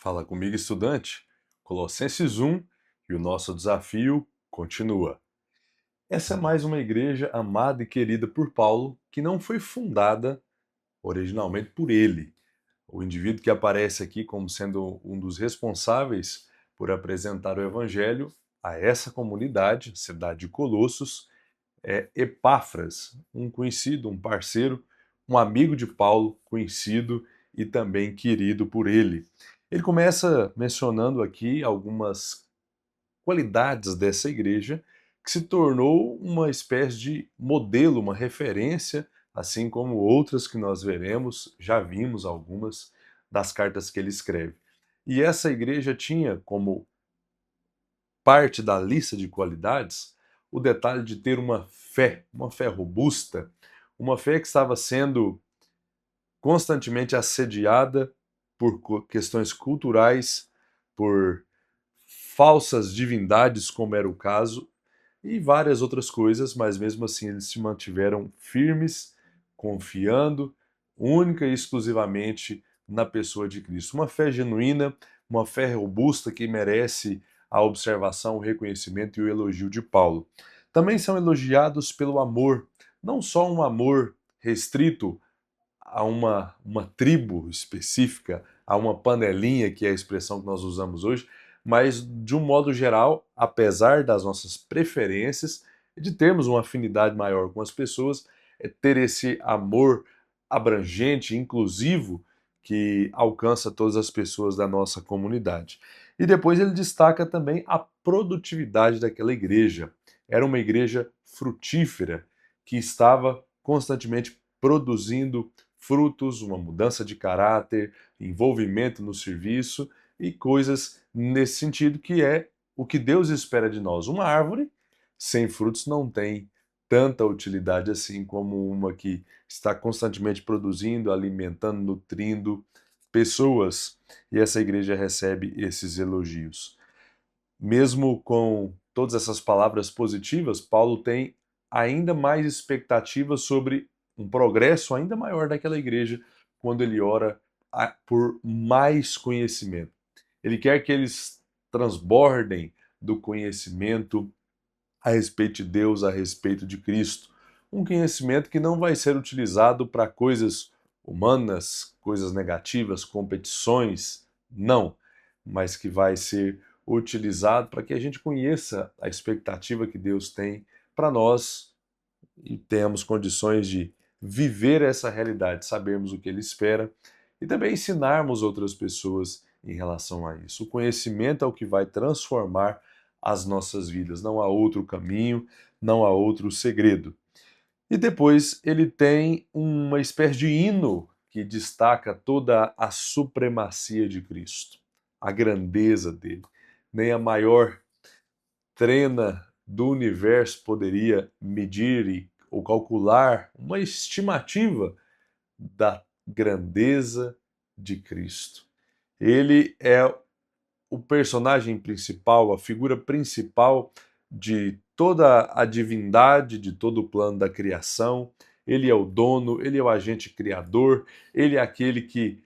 Fala comigo, estudante. Colossenses 1 e o nosso desafio continua. Essa é mais uma igreja amada e querida por Paulo, que não foi fundada originalmente por ele. O indivíduo que aparece aqui como sendo um dos responsáveis por apresentar o evangelho a essa comunidade, cidade de Colossos, é Epáfras, um conhecido, um parceiro, um amigo de Paulo, conhecido e também querido por ele. Ele começa mencionando aqui algumas qualidades dessa igreja que se tornou uma espécie de modelo, uma referência, assim como outras que nós veremos, já vimos algumas das cartas que ele escreve. E essa igreja tinha como parte da lista de qualidades o detalhe de ter uma fé robusta, uma fé que estava sendo constantemente assediada por questões culturais, por falsas divindades, como era o caso, e várias outras coisas, mas mesmo assim eles se mantiveram firmes, confiando única e exclusivamente na pessoa de Cristo. Uma fé genuína, uma fé robusta que merece a observação, o reconhecimento e o elogio de Paulo. Também são elogiados pelo amor, não só um amor restrito a uma tribo específica, a uma panelinha, que é a expressão que nós usamos hoje, mas de um modo geral, apesar das nossas preferências e de termos uma afinidade maior com as pessoas, é ter esse amor abrangente, inclusivo, que alcança todas as pessoas da nossa comunidade. E depois ele destaca também a produtividade daquela igreja. Era uma igreja frutífera que estava constantemente produzindo frutos, uma mudança de caráter, envolvimento no serviço e coisas nesse sentido, que é o que Deus espera de nós. Uma árvore sem frutos não tem tanta utilidade assim como uma que está constantemente produzindo, alimentando, nutrindo pessoas. E essa igreja recebe esses elogios. Mesmo com todas essas palavras positivas, Paulo tem ainda mais expectativas sobre um progresso ainda maior daquela igreja quando ele ora por mais conhecimento. Ele quer que eles transbordem do conhecimento a respeito de Deus, a respeito de Cristo. Um conhecimento que não vai ser utilizado para coisas humanas, coisas negativas, competições, não, mas que vai ser utilizado para que a gente conheça a expectativa que Deus tem para nós e tenhamos condições de viver essa realidade, sabermos o que Ele espera e também ensinarmos outras pessoas em relação a isso. O conhecimento é o que vai transformar as nossas vidas, não há outro caminho, não há outro segredo. E depois ele tem uma espécie de hino que destaca toda a supremacia de Cristo, a grandeza dele. Nem a maior trena do universo poderia medir ou calcular uma estimativa da grandeza de Cristo. Ele é o personagem principal, a figura principal de toda a divindade, de todo o plano da criação. Ele é o dono, ele é o agente criador, ele é aquele que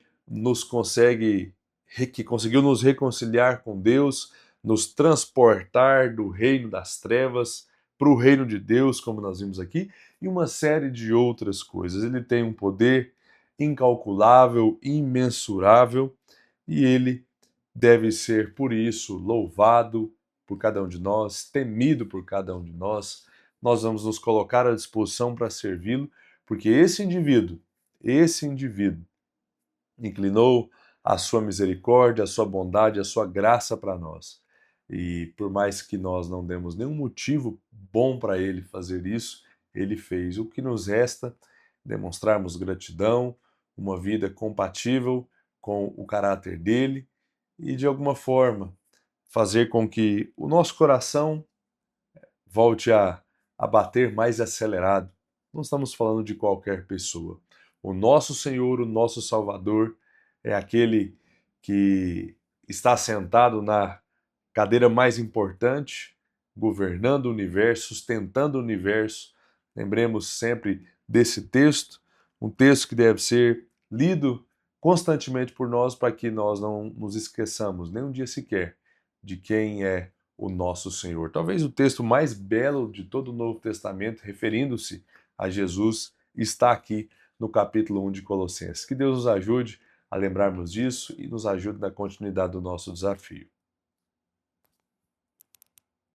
que conseguiu nos reconciliar com Deus, nos transportar do reino das trevas para o reino de Deus, como nós vimos aqui, e uma série de outras coisas. Ele tem um poder incalculável, imensurável, e ele deve ser, por isso, louvado por cada um de nós, temido por cada um de nós. Nós vamos nos colocar à disposição para servi-lo, porque esse indivíduo, inclinou a sua misericórdia, a sua bondade, a sua graça para nós. E por mais que nós não demos nenhum motivo bom para ele fazer isso, ele fez. O que nos resta demonstrarmos gratidão, uma vida compatível com o caráter dele e de alguma forma fazer com que o nosso coração volte a bater mais acelerado. Não estamos falando de qualquer pessoa. O nosso Senhor, o nosso Salvador, é aquele que está sentado na cadeira mais importante, governando o universo, sustentando o universo. Lembremos sempre desse texto, um texto que deve ser lido constantemente por nós para que nós não nos esqueçamos, nem um dia sequer, de quem é o nosso Senhor. Talvez o texto mais belo de todo o Novo Testamento, referindo-se a Jesus, está aqui no capítulo 1 de Colossenses. Que Deus nos ajude a lembrarmos disso e nos ajude na continuidade do nosso desafio.